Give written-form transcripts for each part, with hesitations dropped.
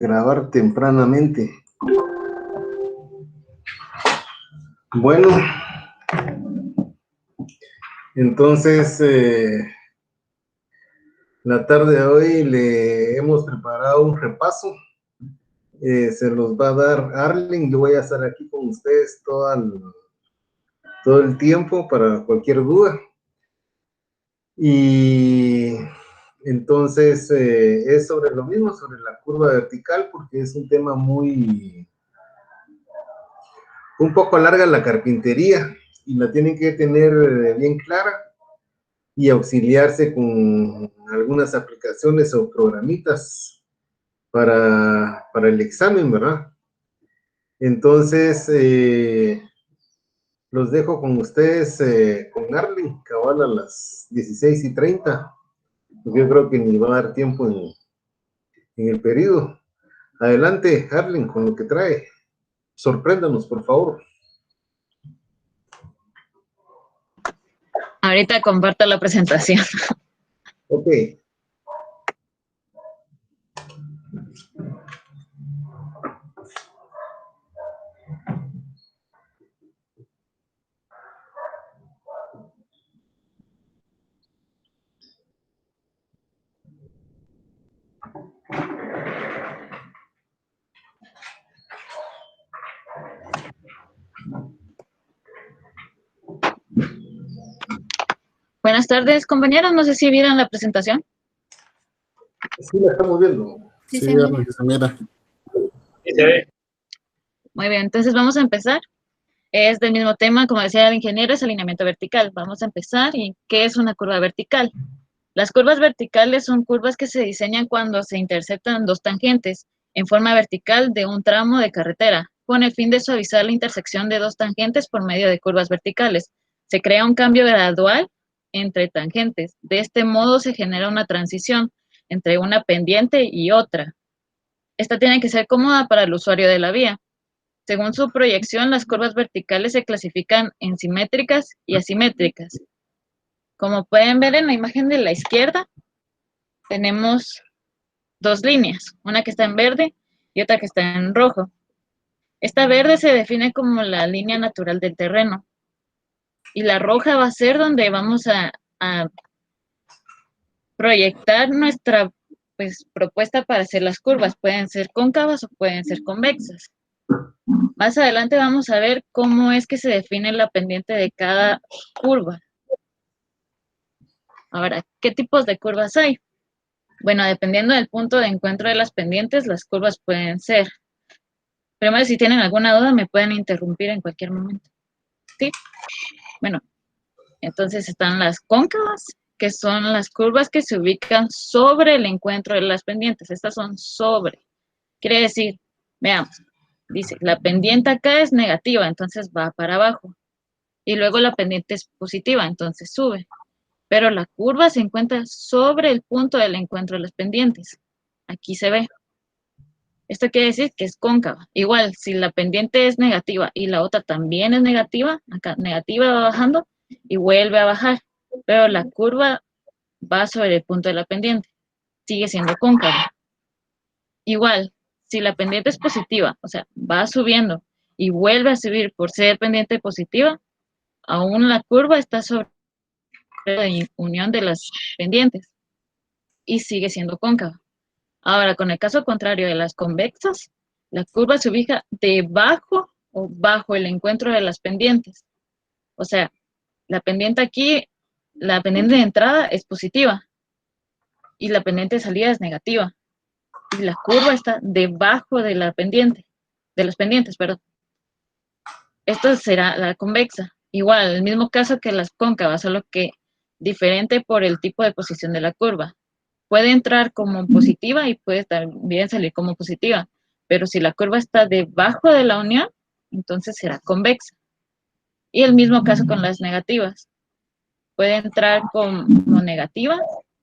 Grabar tempranamente. Bueno, entonces la tarde de hoy le hemos preparado un repaso. Se los va a dar Arlen. Yo voy a estar aquí con ustedes todo el tiempo para cualquier duda. Y entonces es sobre lo mismo, sobre la curva vertical, porque es un tema un poco larga la carpintería y la tienen que tener bien clara y auxiliarse con algunas aplicaciones o programitas para el examen, ¿verdad? Entonces, los dejo con ustedes, con Arlen, cabal a las 16:30, porque yo creo que ni va a dar tiempo en el periodo. Adelante, Arlen, con lo que trae. Sorpréndanos, por favor. Ahorita comparto la presentación. Ok. Buenas tardes, compañeros. No sé si vieron la presentación. Sí, la estamos viendo. Sí, se mira. Sí, se ve. Muy bien, entonces vamos a empezar. Es del mismo tema, como decía el ingeniero, es alineamiento vertical. Vamos a empezar. ¿Y qué es una curva vertical? Las curvas verticales son curvas que se diseñan cuando se interceptan dos tangentes en forma vertical de un tramo de carretera, con el fin de suavizar la intersección de dos tangentes por medio de curvas verticales. Se crea un cambio gradual entre tangentes. De este modo se genera una transición entre una pendiente y otra. Esta tiene que ser cómoda para el usuario de la vía. Según su proyección, las curvas verticales se clasifican en simétricas y asimétricas. Como pueden ver en la imagen de la izquierda, tenemos dos líneas, una que está en verde y otra que está en rojo. Esta verde se define como la línea natural del terreno y la roja va a ser donde vamos a proyectar nuestra propuesta para hacer las curvas. Pueden ser cóncavas o pueden ser convexas. Más adelante vamos a ver cómo es que se define la pendiente de cada curva. Ahora, ¿qué tipos de curvas hay? Bueno, dependiendo del punto de encuentro de las pendientes, las curvas pueden ser. Primero, si tienen alguna duda, me pueden interrumpir en cualquier momento. ¿Sí? Bueno, entonces están las cóncavas, que son las curvas que se ubican sobre el encuentro de las pendientes. Estas son sobre. Quiere decir, veamos, dice, la pendiente acá es negativa, entonces va para abajo. Y luego la pendiente es positiva, entonces sube. Pero la curva se encuentra sobre el punto del encuentro de las pendientes. Aquí se ve. Esto quiere decir que es cóncava. Igual, si la pendiente es negativa y la otra también es negativa, acá negativa va bajando y vuelve a bajar. Pero la curva va sobre el punto de la pendiente. Sigue siendo cóncava. Igual, si la pendiente es positiva, o sea, va subiendo y vuelve a subir por ser pendiente positiva, aún la curva está sobre la unión de las pendientes y sigue siendo cóncava. Ahora, con el caso contrario de las convexas, la curva se ubica debajo o bajo el encuentro de las pendientes. O sea, la pendiente aquí, la pendiente de entrada es positiva y la pendiente de salida es negativa. Y la curva está debajo de la pendiente, de las pendientes, perdón. Esto será la convexa. Igual, el mismo caso que las cóncavas, solo que diferente por el tipo de posición de la curva. Puede entrar como positiva y puede también salir como positiva, pero si la curva está debajo de la unión, entonces será convexa. Y el mismo caso con las negativas. Puede entrar como negativa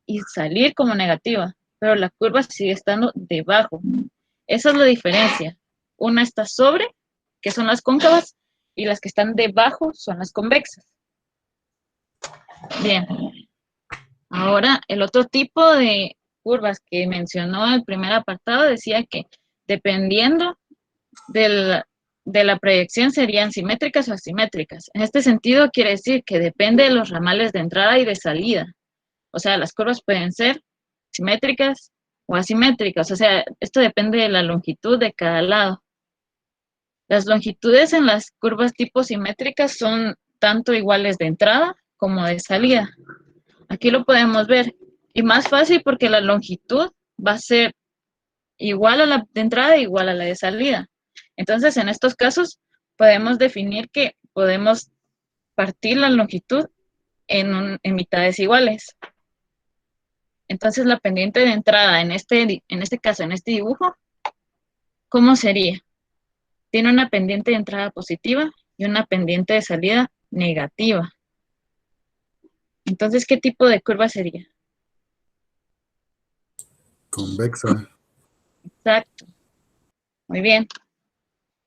y salir como negativa, pero la curva sigue estando debajo. Esa es la diferencia. Una está sobre, que son las cóncavas, y las que están debajo son las convexas. Bien. Ahora, el otro tipo de curvas que mencionó el primer apartado decía que dependiendo de la proyección, serían simétricas o asimétricas. En este sentido, quiere decir que depende de los ramales de entrada y de salida. O sea, las curvas pueden ser simétricas o asimétricas. O sea, esto depende de la longitud de cada lado. Las longitudes en las curvas tipo simétricas son tanto iguales de entrada como de salida. Aquí lo podemos ver. Y más fácil porque la longitud va a ser igual a la de entrada e igual a la de salida. Entonces, en estos casos, podemos definir que podemos partir la longitud en mitades iguales. Entonces, la pendiente de entrada en este caso, en este dibujo, ¿cómo sería? Tiene una pendiente de entrada positiva y una pendiente de salida negativa. Entonces, ¿qué tipo de curva sería? Convexa. Exacto. Muy bien.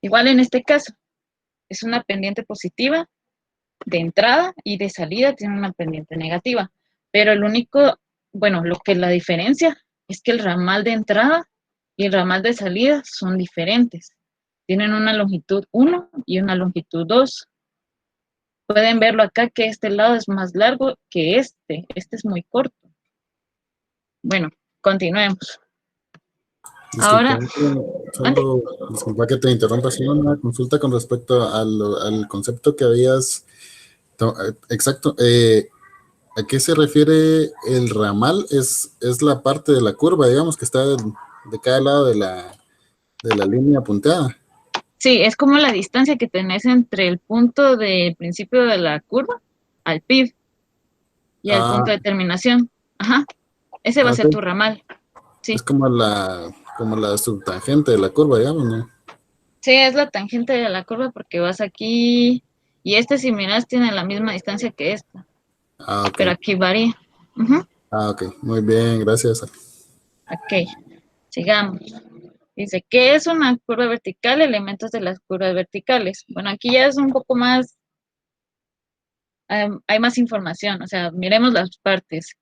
Igual en este caso, es una pendiente positiva de entrada y de salida tiene una pendiente negativa. Pero el único, bueno, lo que la diferencia es que el ramal de entrada y el ramal de salida son diferentes. Tienen una longitud 1 y una longitud 2. Pueden verlo acá que este lado es más largo que este. Este es muy corto. Bueno, continuemos. Ahora, disculpa que te interrumpa, solo una consulta con respecto al concepto que habías. Exacto. ¿A qué se refiere el ramal? Es la parte de la curva, digamos, que está de cada lado de la línea punteada. Sí, es como la distancia que tenés entre el punto de principio de la curva al PIB y al punto de terminación. Ajá, ese va a ser tu ramal. Sí. Es como la subtangente de la curva, digamos, ¿no? Sí, es la tangente de la curva porque vas aquí y este, si miras, tiene la misma distancia que esta. Okay. Pero aquí varía. Ok, muy bien, gracias. Ok, sigamos. Dice, ¿qué es una curva vertical? Elementos de las curvas verticales. Bueno, aquí ya es un poco más, hay más información, o sea, miremos las partes.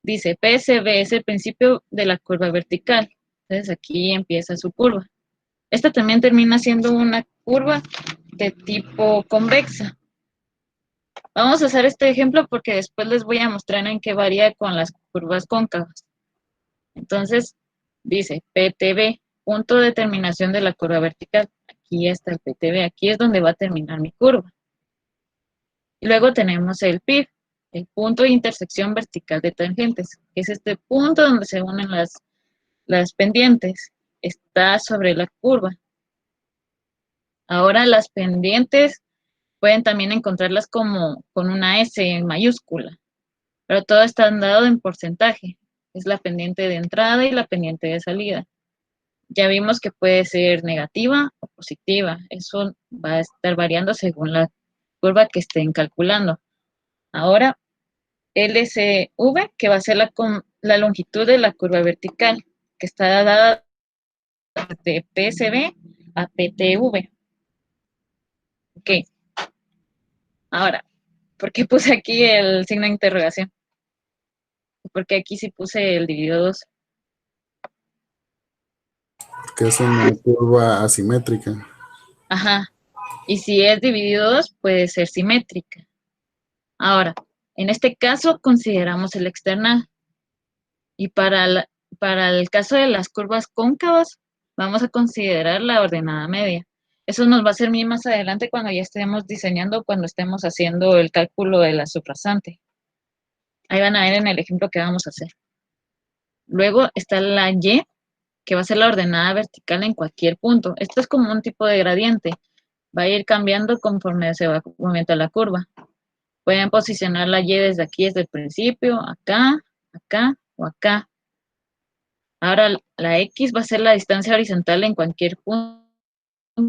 Dice, PSV es el principio de la curva vertical. Entonces aquí empieza su curva. Esta también termina siendo una curva de tipo convexa. Vamos a hacer este ejemplo porque después les voy a mostrar en qué varía con las curvas cóncavas. Entonces, dice PTB, punto de terminación de la curva vertical. Aquí está el PTB, aquí es donde va a terminar mi curva. Y luego tenemos el PIB, el punto de intersección vertical de tangentes, que es este punto donde se unen las pendientes. Está sobre la curva. Ahora las pendientes pueden también encontrarlas como con una S en mayúscula, pero todo está dado en porcentaje. Es la pendiente de entrada y la pendiente de salida. Ya vimos que puede ser negativa o positiva. Eso va a estar variando según la curva que estén calculando. Ahora, LCV, que va a ser la longitud de la curva vertical, que está dada de PSV a PTV. Ok. Ahora, ¿por qué puse aquí el signo de interrogación? Porque aquí sí puse el dividido 2. Que es una curva asimétrica. Ajá. Y si es dividido 2, puede ser simétrica. Ahora, en este caso consideramos el external. Y para el caso de las curvas cóncavas, vamos a considerar la ordenada media. Eso nos va a servir más adelante cuando ya estemos diseñando, cuando estemos haciendo el cálculo de la subrasante. Ahí van a ver en el ejemplo que vamos a hacer. Luego está la Y, que va a ser la ordenada vertical en cualquier punto. Esto es como un tipo de gradiente. Va a ir cambiando conforme se va moviendo la curva. Pueden posicionar la Y desde aquí, desde el principio, acá, acá o acá. Ahora la X va a ser la distancia horizontal en cualquier punto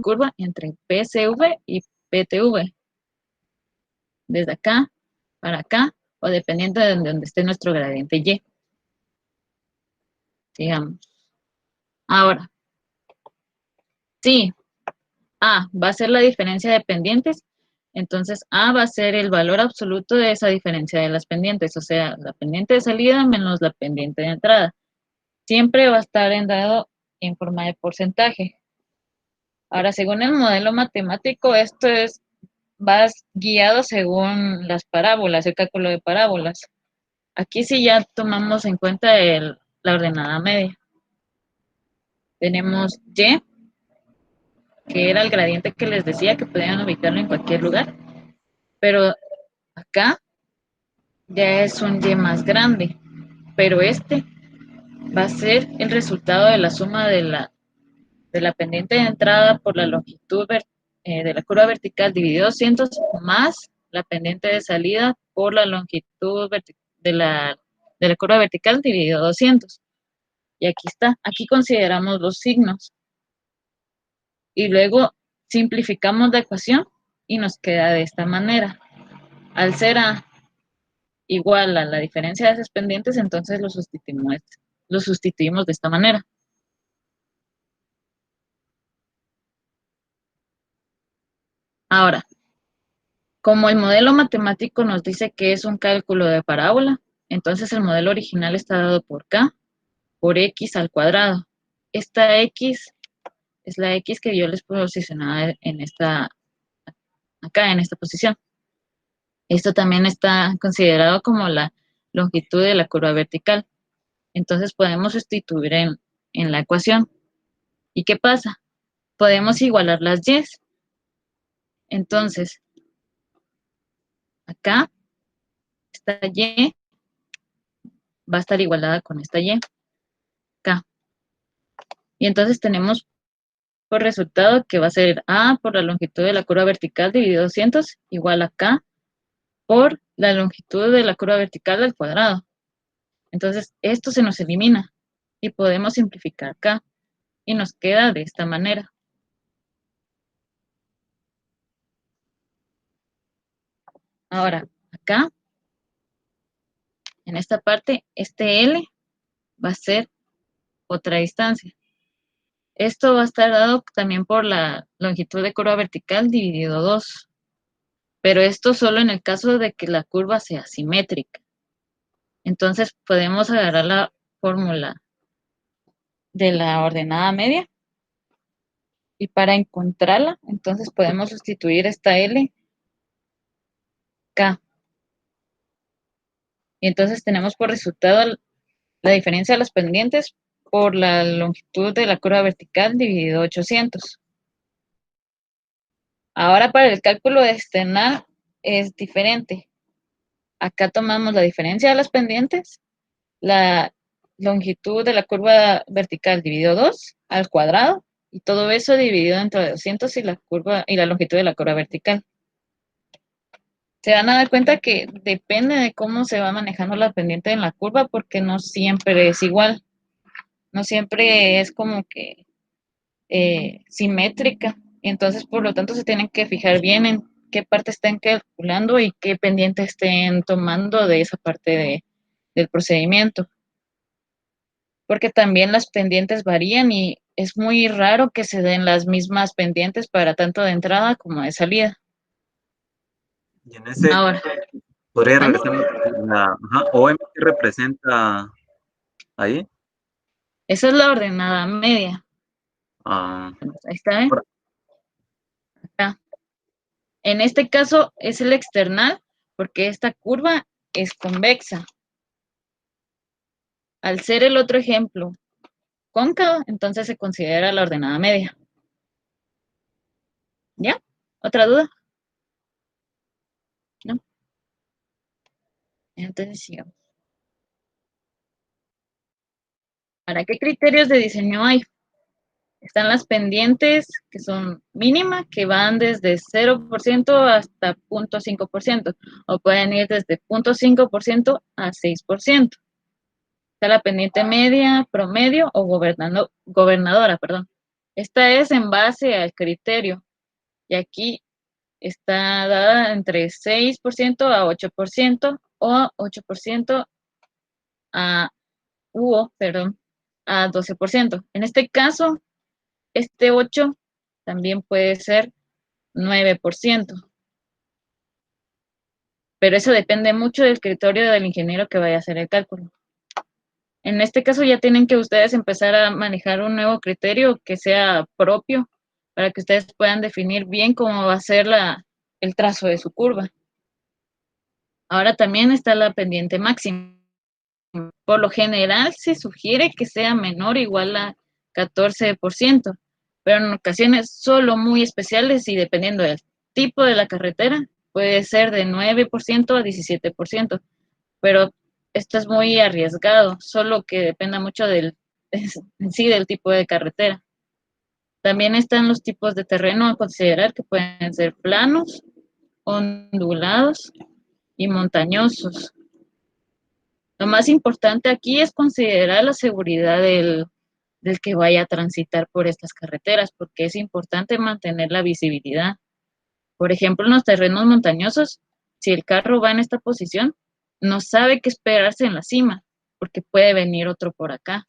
curva entre PSV y PTV. Desde acá para acá o dependiendo de donde esté nuestro gradiente Y. Sigamos. Ahora, sí, A va a ser la diferencia de pendientes, entonces A va a ser el valor absoluto de esa diferencia de las pendientes, o sea, la pendiente de salida menos la pendiente de entrada. Siempre va a estar dado en forma de porcentaje. Ahora, según el modelo matemático, esto va guiado según las parábolas, el cálculo de parábolas. Aquí sí ya tomamos en cuenta la ordenada media. Tenemos Y, que era el gradiente que les decía que podían ubicarlo en cualquier lugar, pero acá ya es un Y más grande, pero este va a ser el resultado de la suma de la pendiente de entrada por la longitud de la curva vertical dividido 200 más la pendiente de salida por la longitud de la curva vertical dividido 200. Y aquí está, aquí consideramos los signos. Y luego simplificamos la ecuación y nos queda de esta manera. Al ser A igual a la diferencia de esas pendientes, entonces lo sustituimos de esta manera. Ahora, como el modelo matemático nos dice que es un cálculo de parábola, entonces el modelo original está dado por K por X al cuadrado. Esta X es la X que yo les posicionaba acá en esta posición. Esto también está considerado como la longitud de la curva vertical. Entonces podemos sustituir en la ecuación. ¿Y qué pasa? Podemos igualar las Y. Entonces, acá, esta Y va a estar igualada con esta Y, K. Y entonces tenemos por resultado que va a ser A por la longitud de la curva vertical dividido 200 igual a K por la longitud de la curva vertical al cuadrado. Entonces, esto se nos elimina y podemos simplificar K. Y nos queda de esta manera. Ahora, acá, en esta parte, este L va a ser otra distancia. Esto va a estar dado también por la longitud de curva vertical dividido 2. Pero esto solo en el caso de que la curva sea simétrica. Entonces podemos agarrar la fórmula de la ordenada media. Y para encontrarla, entonces podemos sustituir esta L, K. Y entonces tenemos por resultado la diferencia de las pendientes por la longitud de la curva vertical dividido 800. Ahora para el cálculo de external es diferente. Acá tomamos la diferencia de las pendientes, la longitud de la curva vertical dividido 2 al cuadrado, y todo eso dividido entre 200 y la longitud de la curva vertical. Se van a dar cuenta que depende de cómo se va manejando la pendiente en la curva, porque no siempre es igual. No siempre es como que simétrica. Entonces, por lo tanto, se tienen que fijar bien en qué parte estén calculando y qué pendiente estén tomando de esa parte del procedimiento. Porque también las pendientes varían y es muy raro que se den las mismas pendientes para tanto de entrada como de salida. Y en ese, Ahora, podría ¿mande? regresar OM que representa ahí. Esa es la ordenada media. Ah, Ahí está, ¿eh? Acá. En este caso es el external porque esta curva es convexa. Al ser el otro ejemplo cóncavo, entonces se considera la ordenada media. ¿Ya? ¿Otra duda? ¿No? Entonces sigamos. ¿Para qué criterios de diseño hay? Están las pendientes que son mínimas, que van desde 0% hasta 0.5%, o pueden ir desde 0.5% a 6%. Está la pendiente media, promedio o gobernadora, perdón. Esta es en base al criterio, y aquí está dada entre 6% a 8% o 8% a 12%. En este caso, este 8 también puede ser 9%. Pero eso depende mucho del criterio del ingeniero que vaya a hacer el cálculo. En este caso ya tienen que ustedes empezar a manejar un nuevo criterio que sea propio para que ustedes puedan definir bien cómo va a ser el trazo de su curva. Ahora también está la pendiente máxima. Por lo general se sugiere que sea menor o igual a 14%, pero en ocasiones solo muy especiales y dependiendo del tipo de la carretera, puede ser de 9% a 17%, pero esto es muy arriesgado, solo que dependa mucho en sí del tipo de carretera. También están los tipos de terreno a considerar que pueden ser planos, ondulados y montañosos. Lo más importante aquí es considerar la seguridad del que vaya a transitar por estas carreteras, porque es importante mantener la visibilidad. Por ejemplo, en los terrenos montañosos, si el carro va en esta posición, no sabe qué esperarse en la cima, porque puede venir otro por acá.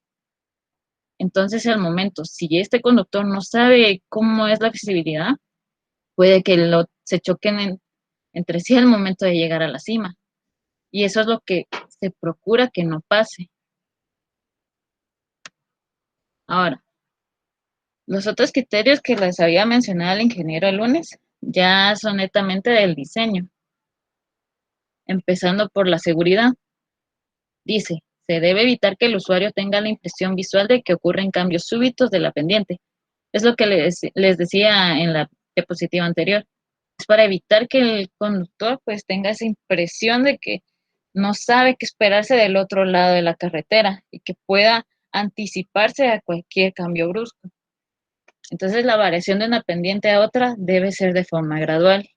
Entonces, al momento, si este conductor no sabe cómo es la visibilidad, puede que se choquen entre sí al momento de llegar a la cima. Y eso es lo que se procura que no pase. Ahora, los otros criterios que les había mencionado el ingeniero el lunes ya son netamente del diseño, empezando por la seguridad. Dice, se debe evitar que el usuario tenga la impresión visual de que ocurren cambios súbitos de la pendiente. Es lo que les decía en la diapositiva anterior. Es para evitar que el conductor pues tenga esa impresión de que no sabe qué esperarse del otro lado de la carretera y que pueda anticiparse a cualquier cambio brusco. Entonces, la variación de una pendiente a otra debe ser de forma gradual.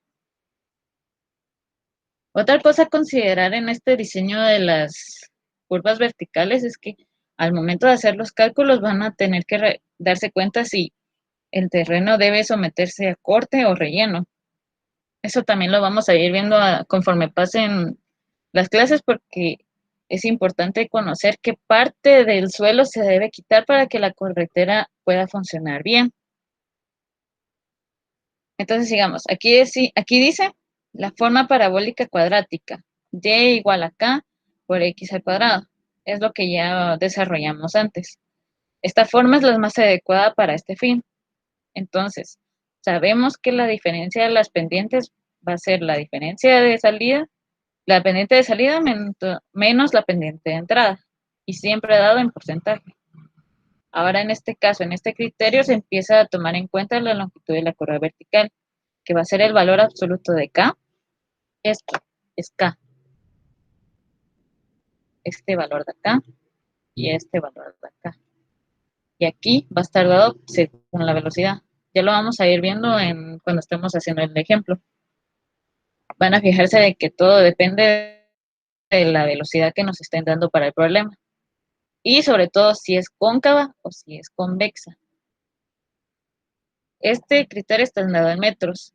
Otra cosa a considerar en este diseño de las curvas verticales es que al momento de hacer los cálculos van a tener que darse cuenta si el terreno debe someterse a corte o relleno. Eso también lo vamos a ir viendo conforme pasen las clases porque es importante conocer qué parte del suelo se debe quitar para que la carretera pueda funcionar bien. Entonces, sigamos. Aquí dice la forma parabólica cuadrática. Y igual a K por X al cuadrado. Es lo que ya desarrollamos antes. Esta forma es la más adecuada para este fin. Entonces, sabemos que la diferencia de las pendientes va a ser la diferencia de salida, la pendiente de salida menos la pendiente de entrada. Y siempre dado en porcentaje. Ahora, en este caso, en este criterio, se empieza a tomar en cuenta la longitud de la curva vertical, que va a ser el valor absoluto de K. Esto es K. Este valor de acá y este valor de acá. Y aquí va a estar dado según la velocidad. Ya lo vamos a ir viendo cuando estemos haciendo el ejemplo. Van a fijarse de que todo depende de la velocidad que nos estén dando para el problema. Y sobre todo si es cóncava o si es convexa. Este criterio está dado en metros.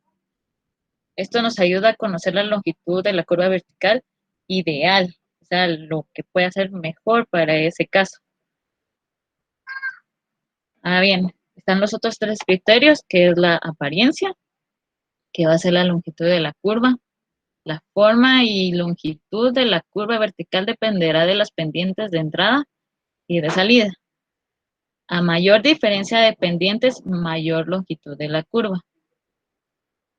Esto nos ayuda a conocer la longitud de la curva vertical ideal, o sea, lo que puede hacer mejor para ese caso. Bien, están los otros tres criterios, que es la apariencia, que va a ser la longitud de la curva. La forma y longitud de la curva vertical dependerá de las pendientes de entrada y de salida. A mayor diferencia de pendientes, mayor longitud de la curva.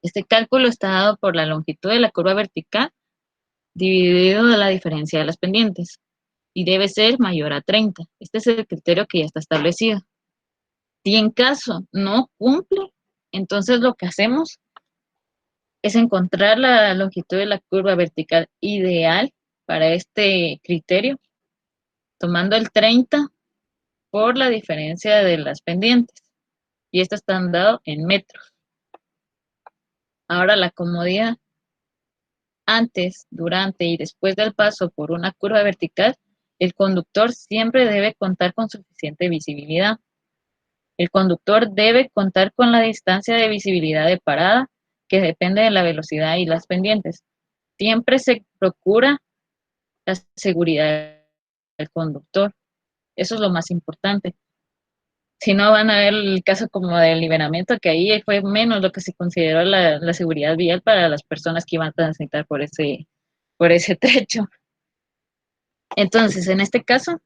Este cálculo está dado por la longitud de la curva vertical dividido de la diferencia de las pendientes y debe ser mayor a 30. Este es el criterio que ya está establecido. Si en caso no cumple, entonces lo que hacemos es encontrar la longitud de la curva vertical ideal para este criterio, tomando el 30 por la diferencia de las pendientes. Y esto está dado en metros. Ahora la comodidad. Antes, durante y después del paso por una curva vertical, el conductor siempre debe contar con suficiente visibilidad. El conductor debe contar con la distancia de visibilidad de parada, que depende de la velocidad y las pendientes. Siempre se procura la seguridad del conductor. Eso es lo más importante. Si no, van a ver el caso como del liberamiento, que ahí fue menos lo que se consideró la seguridad vial para las personas que iban a transitar por ese trecho. Entonces, en este caso,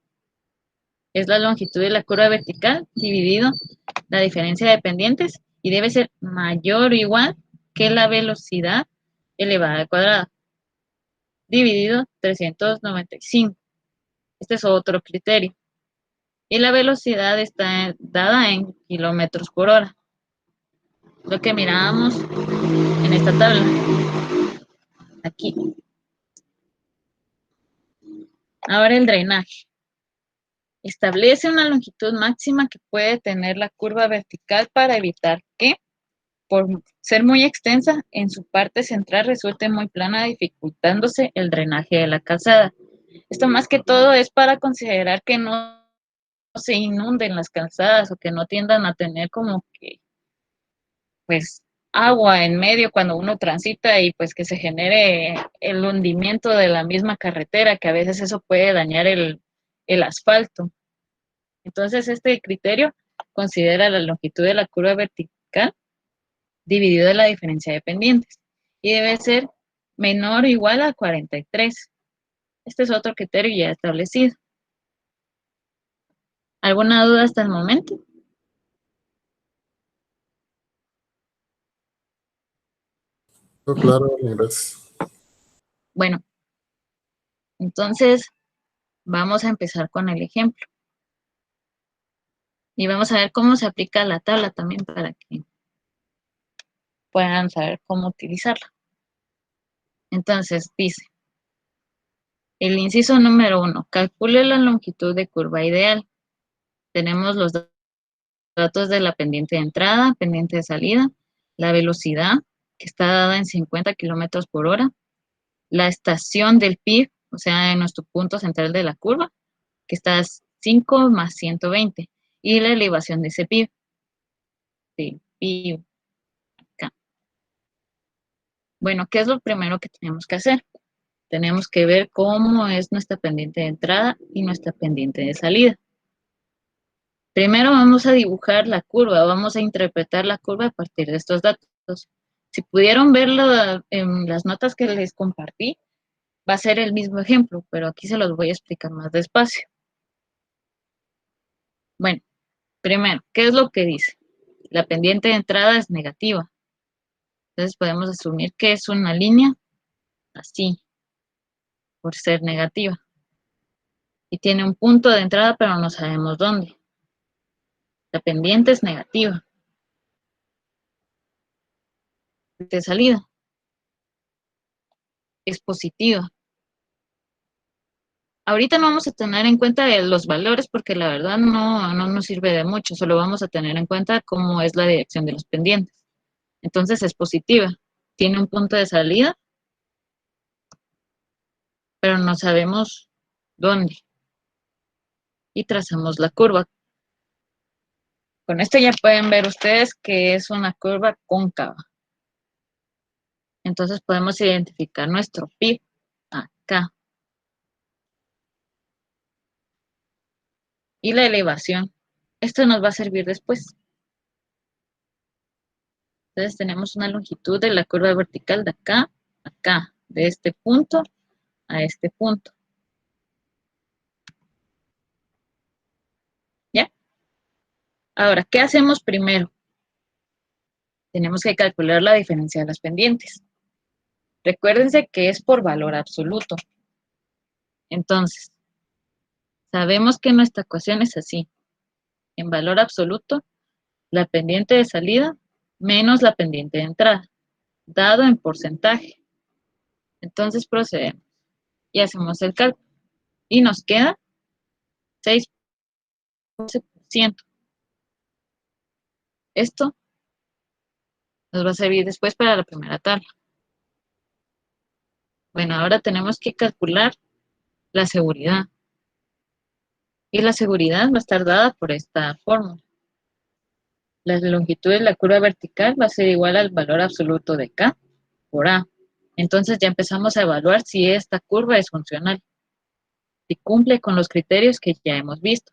es la longitud de la curva vertical dividido la diferencia de pendientes y debe ser mayor o igual que la velocidad elevada al cuadrado dividido 395. Este es otro criterio. Y la velocidad está dada en kilómetros por hora. Lo que mirábamos en esta tabla. Aquí. Ahora el drenaje. Establece una longitud máxima que puede tener la curva vertical para evitar que, por ser muy extensa, en su parte central resulte muy plana, dificultándose el drenaje de la calzada. Esto más que todo es para considerar que no se inunden las calzadas o que no tiendan a tener como que, pues, agua en medio cuando uno transita y pues que se genere el hundimiento de la misma carretera, que a veces eso puede dañar el asfalto. Entonces, este criterio considera la longitud de la curva vertical dividido de la diferencia de pendientes y debe ser menor o igual a 43. Este es otro criterio ya establecido. ¿Alguna duda hasta el momento? Claro, gracias. Bueno, entonces vamos a empezar con el ejemplo. Y vamos a ver cómo se aplica la tabla también para que puedan saber cómo utilizarla. Entonces dice, el inciso número 1, calcule la longitud de curva ideal. Tenemos los datos de la pendiente de entrada, pendiente de salida, la velocidad, que está dada en 50 kilómetros por hora, la estación del PIB, o sea, en nuestro punto central de la curva, que está a 5 más 120, y la elevación de ese PIB. Sí, PIB, acá. Bueno, ¿qué es lo primero que tenemos que hacer? Tenemos que ver cómo es nuestra pendiente de entrada y nuestra pendiente de salida. Primero vamos a dibujar la curva, vamos a interpretar la curva a partir de estos datos. Si pudieron verlo en las notas que les compartí, va a ser el mismo ejemplo, pero aquí se los voy a explicar más despacio. Bueno, primero, ¿qué es lo que dice? La pendiente de entrada es negativa. Entonces podemos asumir que es una línea así, por ser negativa. Y tiene un punto de entrada, pero no sabemos dónde. La pendiente es negativa. De salida es positiva. Ahorita no vamos a tener en cuenta los valores porque la verdad no nos sirve de mucho, solo vamos a tener en cuenta cómo es la dirección de los pendientes. Entonces es positiva. Tiene un punto de salida, pero no sabemos dónde. Y trazamos la curva. Con esto ya pueden ver ustedes que es una curva cóncava. Entonces podemos identificar nuestro PIB acá. Y la elevación. Esto nos va a servir después. Entonces tenemos una longitud de la curva vertical de acá a acá, de este punto a este punto. ¿Ya? Ahora, ¿qué hacemos primero? Tenemos que calcular la diferencia de las pendientes. Recuérdense que es por valor absoluto. Entonces, sabemos que nuestra ecuación es así. En valor absoluto, la pendiente de salida menos la pendiente de entrada, dado en porcentaje. Entonces procedemos y hacemos el cálculo. Y nos queda 6%. Esto nos va a servir después para la primera tabla. Bueno, ahora tenemos que calcular la seguridad. Y la seguridad va a estar dada por esta fórmula. La longitud de la curva vertical va a ser igual al valor absoluto de K por A. Entonces ya empezamos a evaluar si esta curva es funcional, si cumple con los criterios que ya hemos visto.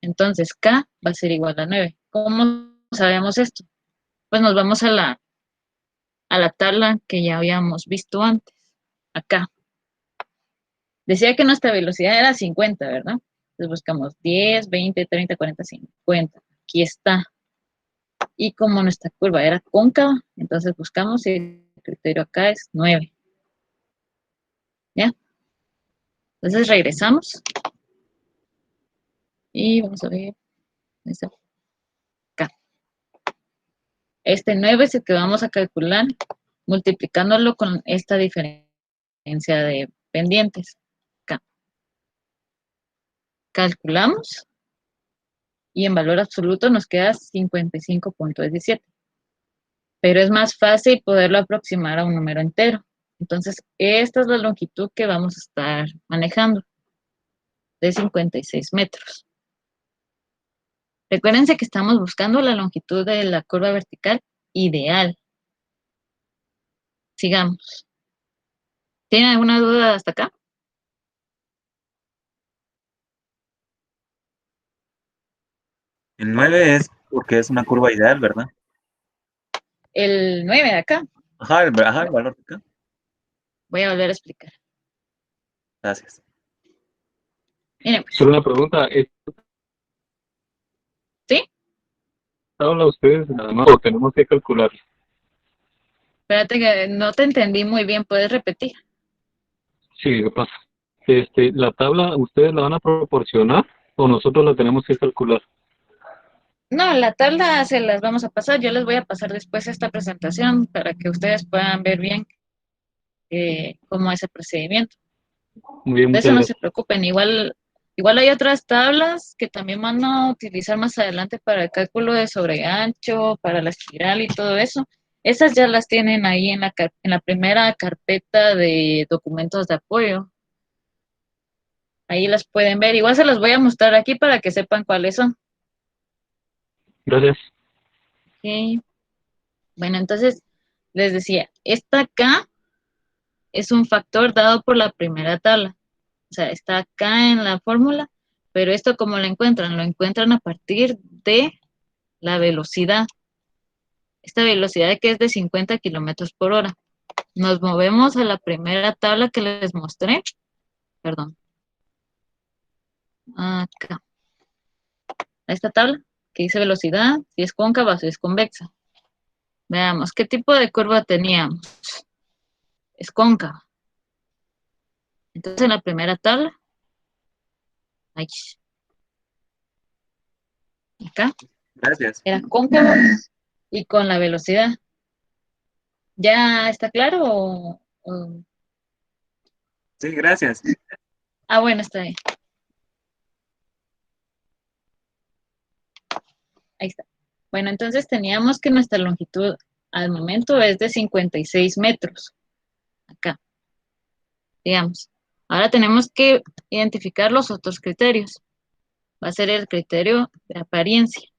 Entonces K va a ser igual a 9. ¿Cómo sabemos esto? Pues nos vamos a la tabla que ya habíamos visto antes, acá. Decía que nuestra velocidad era 50, ¿verdad? Entonces buscamos 10, 20, 30, 40, 50. Aquí está. Y como nuestra curva era cóncava, entonces buscamos y el criterio acá es 9. ¿Ya? Entonces regresamos. Y vamos a ver. Acá. Este 9 es el que vamos a calcular multiplicándolo con esta diferencia de pendientes. Acá. Calculamos y en valor absoluto nos queda 55.17. Pero es más fácil poderlo aproximar a un número entero. Entonces, esta es la longitud que vamos a estar manejando, de 56 metros. Recuérdense que estamos buscando la longitud de la curva vertical ideal. Sigamos. ¿Tienen alguna duda hasta acá? El 9 es porque es una curva ideal, ¿verdad? El 9 de acá. Ajá, el valor de acá. Voy a volver a explicar. Gracias. Miren, pues, Solo una pregunta, ¿sí? ¿hablan ustedes nada más o tenemos que calcular? Espérate que no te entendí muy bien. ¿Puedes repetir? Sí, ¿qué pasa? ¿La tabla ustedes la van a proporcionar o nosotros la tenemos que calcular? No, la tabla se las vamos a pasar. Yo les voy a pasar después esta presentación para que ustedes puedan ver bien cómo es el procedimiento. Muy bien, De muchas eso no se gracias. preocupen. Igual hay otras tablas que también van a utilizar más adelante para el cálculo de sobreancho, para la espiral y todo eso. Esas ya las tienen ahí en la primera carpeta de documentos de apoyo. Ahí las pueden ver. Igual se las voy a mostrar aquí para que sepan cuáles son. Gracias. Ok. Bueno, entonces les decía, esta acá es un factor dado por la primera tabla. O sea, está acá en la fórmula, pero esto ¿cómo lo encuentran? Lo encuentran a partir de la velocidad. Esta velocidad que es de 50 kilómetros por hora. Nos movemos a la primera tabla que les mostré. Perdón. Acá. A esta tabla que dice velocidad, si es cóncava o si es convexa. Veamos, ¿qué tipo de curva teníamos? Es cóncava. Entonces en la primera tabla, ahí, acá, Gracias. era cóncava y con la velocidad. ¿Ya está claro? Sí, gracias. Ah, bueno, está bien. Ahí está. Bueno, entonces teníamos que nuestra longitud al momento es de 56 metros. Acá, digamos. Ahora tenemos que identificar los otros criterios. Va a ser el criterio de apariencia.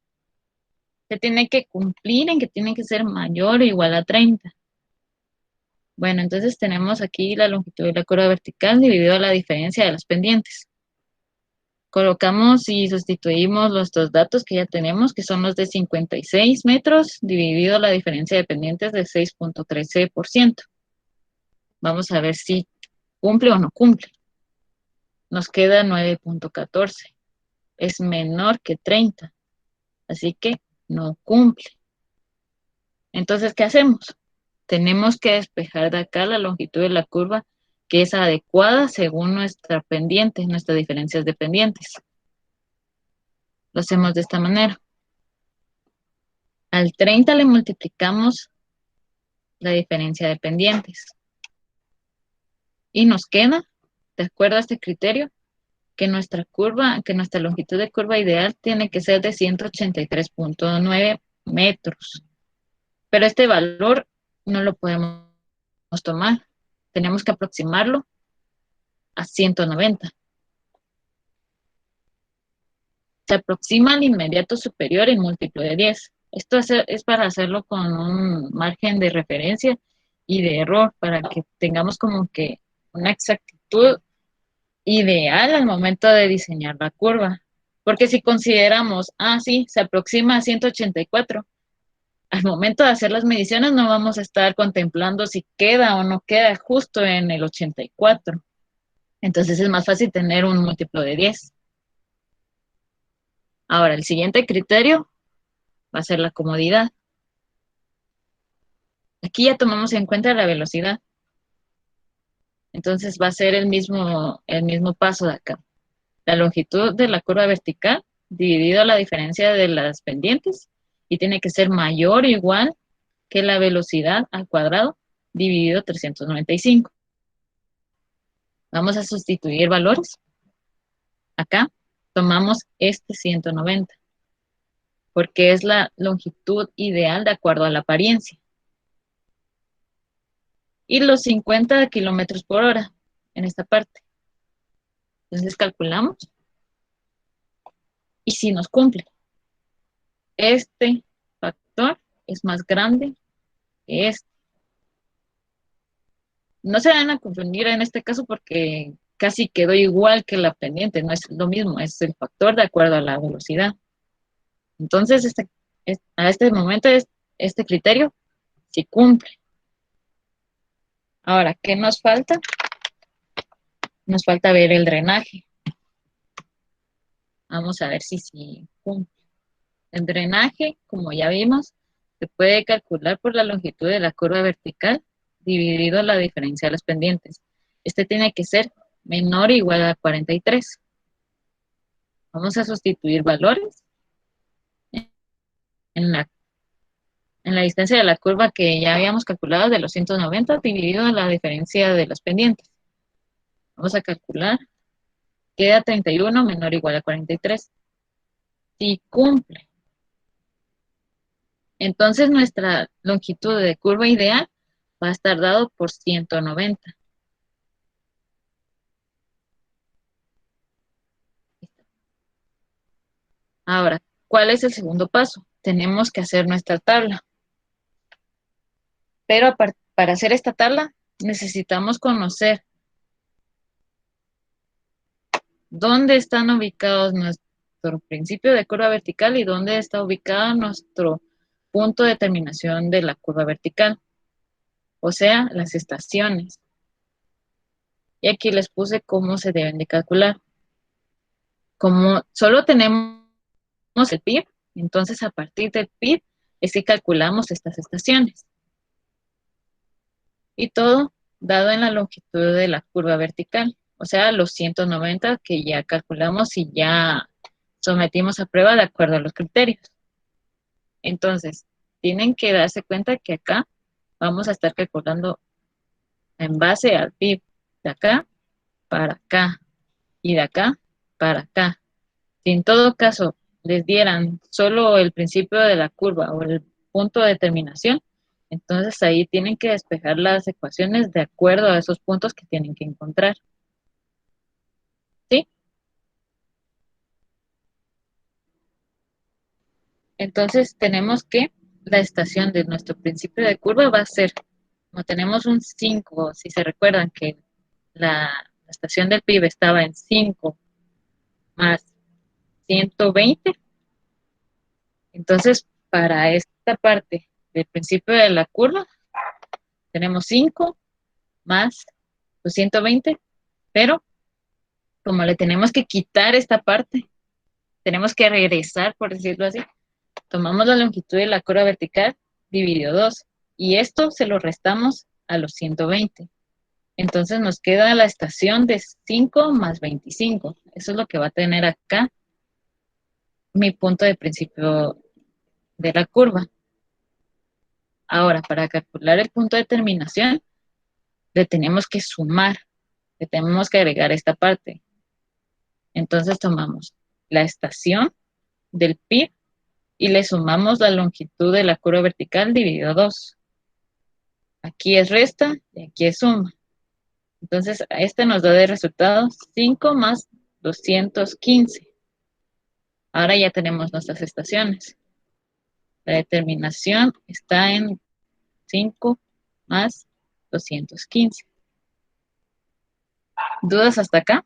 Se tiene que cumplir en que tiene que ser mayor o igual a 30. Bueno, entonces tenemos aquí la longitud de la curva vertical dividido a la diferencia de las pendientes. Colocamos y sustituimos los dos datos que ya tenemos, que son los de 56 metros, dividido la diferencia de pendientes de 6.13%. Vamos a ver si cumple o no cumple. Nos queda 9.14. Es menor que 30. Así que no cumple. Entonces, ¿qué hacemos? Tenemos que despejar de acá la longitud de la curva que es adecuada según nuestra pendiente, nuestras diferencias de pendientes. Lo hacemos de esta manera. Al 30 le multiplicamos la diferencia de pendientes. Y nos queda, de acuerdo a este criterio, que nuestra longitud de curva ideal tiene que ser de 183.9 metros. Pero este valor no lo podemos tomar. Tenemos que aproximarlo a 190. Se aproxima al inmediato superior en múltiplo de 10. Esto es para hacerlo con un margen de referencia y de error, para que tengamos como que una exactitud ideal al momento de diseñar la curva. Porque si consideramos, sí, se aproxima a 184, al momento de hacer las mediciones no vamos a estar contemplando si queda o no queda justo en el 84. Entonces es más fácil tener un múltiplo de 10. Ahora, el siguiente criterio va a ser la comodidad. Aquí ya tomamos en cuenta la velocidad. Entonces va a ser el mismo paso de acá. La longitud de la curva vertical dividido la diferencia de las pendientes y tiene que ser mayor o igual que la velocidad al cuadrado dividido 395. Vamos a sustituir valores. Acá tomamos este 190 porque es la longitud ideal de acuerdo a la apariencia. Y los 50 kilómetros por hora en esta parte. Entonces calculamos y si nos cumple. Este factor es más grande que este. No se van a confundir en este caso porque casi quedó igual que la pendiente, no es lo mismo, es el factor de acuerdo a la velocidad. Entonces, a este momento, este criterio sí cumple. Ahora, ¿qué nos falta? Nos falta ver el drenaje. Vamos a ver si cumple. El drenaje, como ya vimos, se puede calcular por la longitud de la curva vertical dividido la diferencia de las pendientes. Este tiene que ser menor o igual a 43. Vamos a sustituir valores en la distancia de la curva que ya habíamos calculado de los 190 dividido la diferencia de las pendientes. Vamos a calcular. Queda 31 menor o igual a 43. Si cumple. Entonces nuestra longitud de curva ideal va a estar dado por 190. Ahora, ¿cuál es el segundo paso? Tenemos que hacer nuestra tabla. Pero para hacer esta tabla necesitamos conocer dónde están ubicados nuestro principio de curva vertical y dónde está ubicado nuestro punto de terminación de la curva vertical. O sea, las estaciones. Y aquí les puse cómo se deben de calcular. Como solo tenemos el PIB, entonces a partir del PIB es que calculamos estas estaciones. Y todo dado en la longitud de la curva vertical, o sea, los 190 que ya calculamos y ya sometimos a prueba de acuerdo a los criterios. Entonces, tienen que darse cuenta que acá vamos a estar calculando en base al PIB de acá para acá y de acá para acá. Si en todo caso les dieran solo el principio de la curva o el punto de terminación, entonces ahí tienen que despejar las ecuaciones de acuerdo a esos puntos que tienen que encontrar. ¿Sí? Entonces tenemos que la estación de nuestro principio de curva va a ser, como tenemos un 5, si se recuerdan que la estación del PIB estaba en 5 más 120, entonces para esta parte del principio de la curva tenemos 5 más los 120, pero como le tenemos que quitar esta parte, tenemos que regresar, por decirlo así, tomamos la longitud de la curva vertical dividido 2 y esto se lo restamos a los 120. Entonces nos queda la estación de 5 más 25. Eso es lo que va a tener acá mi punto de principio de la curva. Ahora, para calcular el punto de terminación, le tenemos que sumar, le tenemos que agregar esta parte. Entonces tomamos la estación del PIB y le sumamos la longitud de la curva vertical dividido 2. Aquí es resta y aquí es suma. Entonces, este nos da de resultado 5 más 215. Ahora ya tenemos nuestras estaciones. La determinación está en 5 más 215. ¿Dudas hasta acá?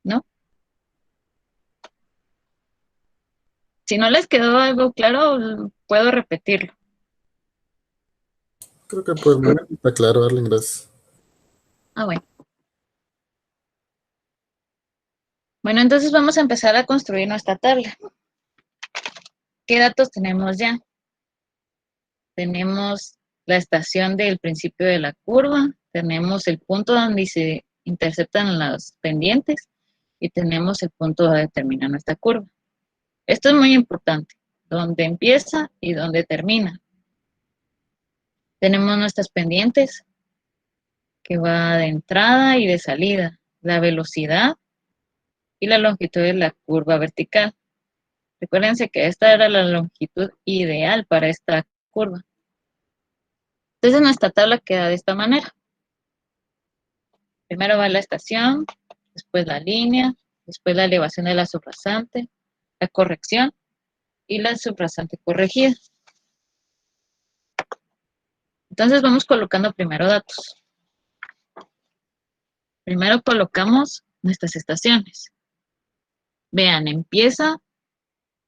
¿No? Si no les quedó algo claro, puedo repetirlo. Creo que pues bueno, está claro, Arlen, gracias. Ah, bueno. Bueno, entonces vamos a empezar a construir nuestra tabla. ¿Qué datos tenemos ya? Tenemos la estación del principio de la curva, tenemos el punto donde se interceptan las pendientes y tenemos el punto donde termina nuestra curva. Esto es muy importante, dónde empieza y dónde termina. Tenemos nuestras pendientes, que va de entrada y de salida, la velocidad y la longitud de la curva vertical. Recuérdense que esta era la longitud ideal para esta curva. Entonces nuestra tabla queda de esta manera. Primero va la estación, después la línea, después la elevación de la subrasante, la corrección y la subrasante corregida. Entonces vamos colocando primero datos. Primero colocamos nuestras estaciones. Vean, empieza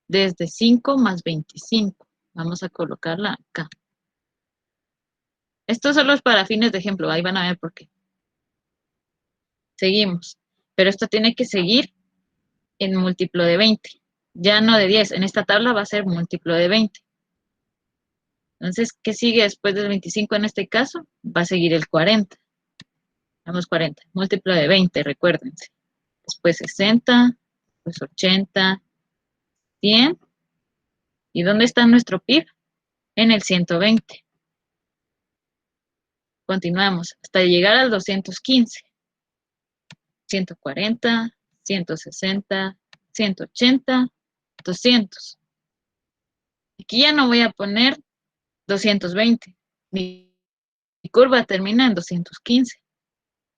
desde 5 más 25. Vamos a colocarla acá. Esto solo es para fines de ejemplo, ahí van a ver por qué. Seguimos, pero esto tiene que seguir en múltiplo de 20, ya no de 10. En esta tabla va a ser múltiplo de 20. Entonces, ¿qué sigue después del 25 en este caso? Va a seguir el 40. Vamos 40, múltiplo de 20, recuérdense. Después 60, pues 80, 100. ¿Y dónde está nuestro PIB? En el 120. Continuamos hasta llegar al 215. 140, 160, 180, 200. Aquí ya no voy a poner 220. Mi curva termina en 215.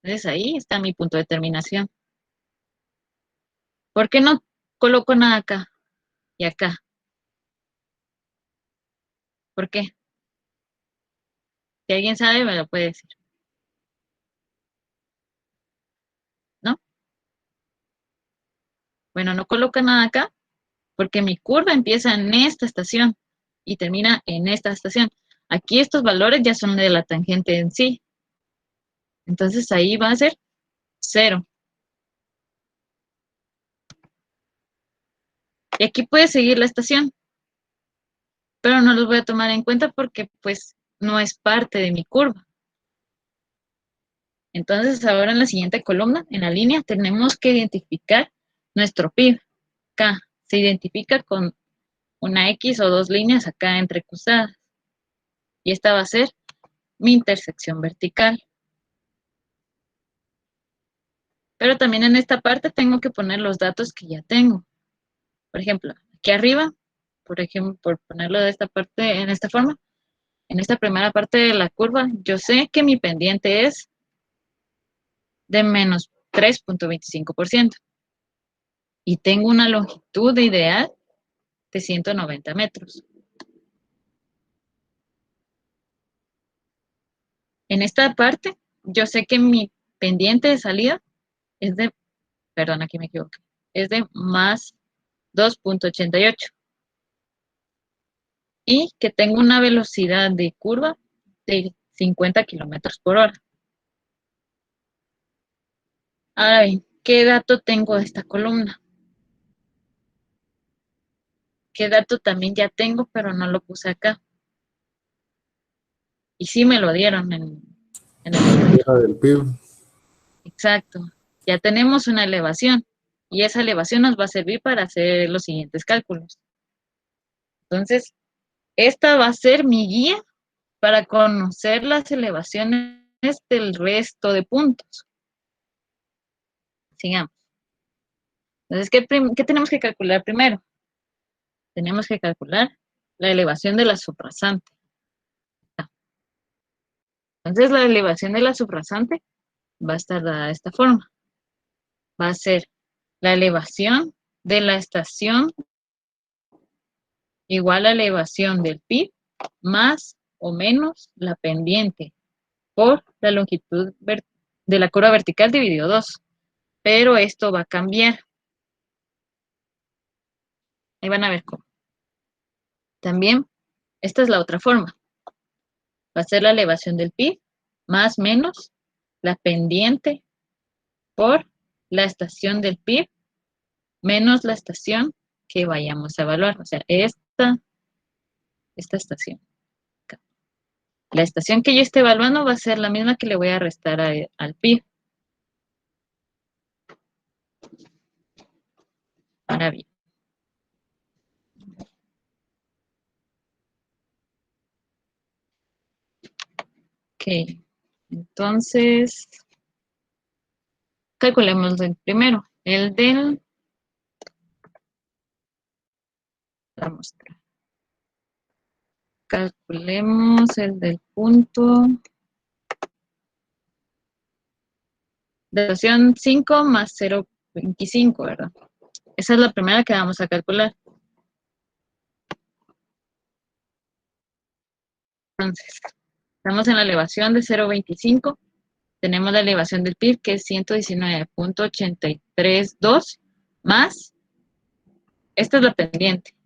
Entonces ahí está mi punto de terminación. ¿Por qué no coloco nada acá y acá? ¿Por qué? Si alguien sabe, me lo puede decir. ¿No? Bueno, no coloco nada acá porque mi curva empieza en esta estación y termina en esta estación. Aquí estos valores ya son de la tangente en sí. Entonces ahí va a ser 0. Y aquí puede seguir la estación, pero no los voy a tomar en cuenta porque pues no es parte de mi curva. Entonces ahora en la siguiente columna, en la línea, tenemos que identificar nuestro PIB. K se identifica con una X o dos líneas acá entrecruzadas. Y esta va a ser mi intersección vertical. Pero también en esta parte tengo que poner los datos que ya tengo. Por ejemplo, aquí arriba, por ejemplo, por ponerlo de esta parte, en esta forma, en esta primera parte de la curva, yo sé que mi pendiente es de menos 3.25%. Y tengo una longitud ideal de 190 metros. En esta parte, yo sé que mi pendiente de salida es de, perdón, aquí me equivoqué, es de más 2.88. Y que tengo una velocidad de curva de 50 kilómetros por hora. Ahora bien, ¿qué dato tengo de esta columna? ¿Qué dato también ya tengo, pero no lo puse acá? Y sí me lo dieron en el ejemplo. Del PIB. Exacto. Ya tenemos una elevación. Y esa elevación nos va a servir para hacer los siguientes cálculos. Entonces, esta va a ser mi guía para conocer las elevaciones del resto de puntos. Sigamos. Entonces, ¿qué tenemos que calcular primero? Tenemos que calcular la elevación de la subrasante. Entonces, la elevación de la subrasante va a estar dada de esta forma. Va a ser la elevación de la estación igual a la elevación del PIB más o menos la pendiente por la longitud de la curva vertical dividido 2. Pero esto va a cambiar. Ahí van a ver cómo. También, esta es la otra forma. Va a ser la elevación del PIB más menos la pendiente por la estación del PIB menos la estación que vayamos a evaluar. O sea, esta estación. La estación que yo esté evaluando va a ser la misma que le voy a restar al PIB. Ahora bien. Ok. Entonces, calculemos el primero. El del... La muestra. Calculemos el del punto de estación 5 más 0.25, ¿verdad? Esa es la primera que vamos a calcular. Entonces, estamos en la elevación de 0.25. Tenemos la elevación del PIB, que es 119.832, más, esta es la pendiente.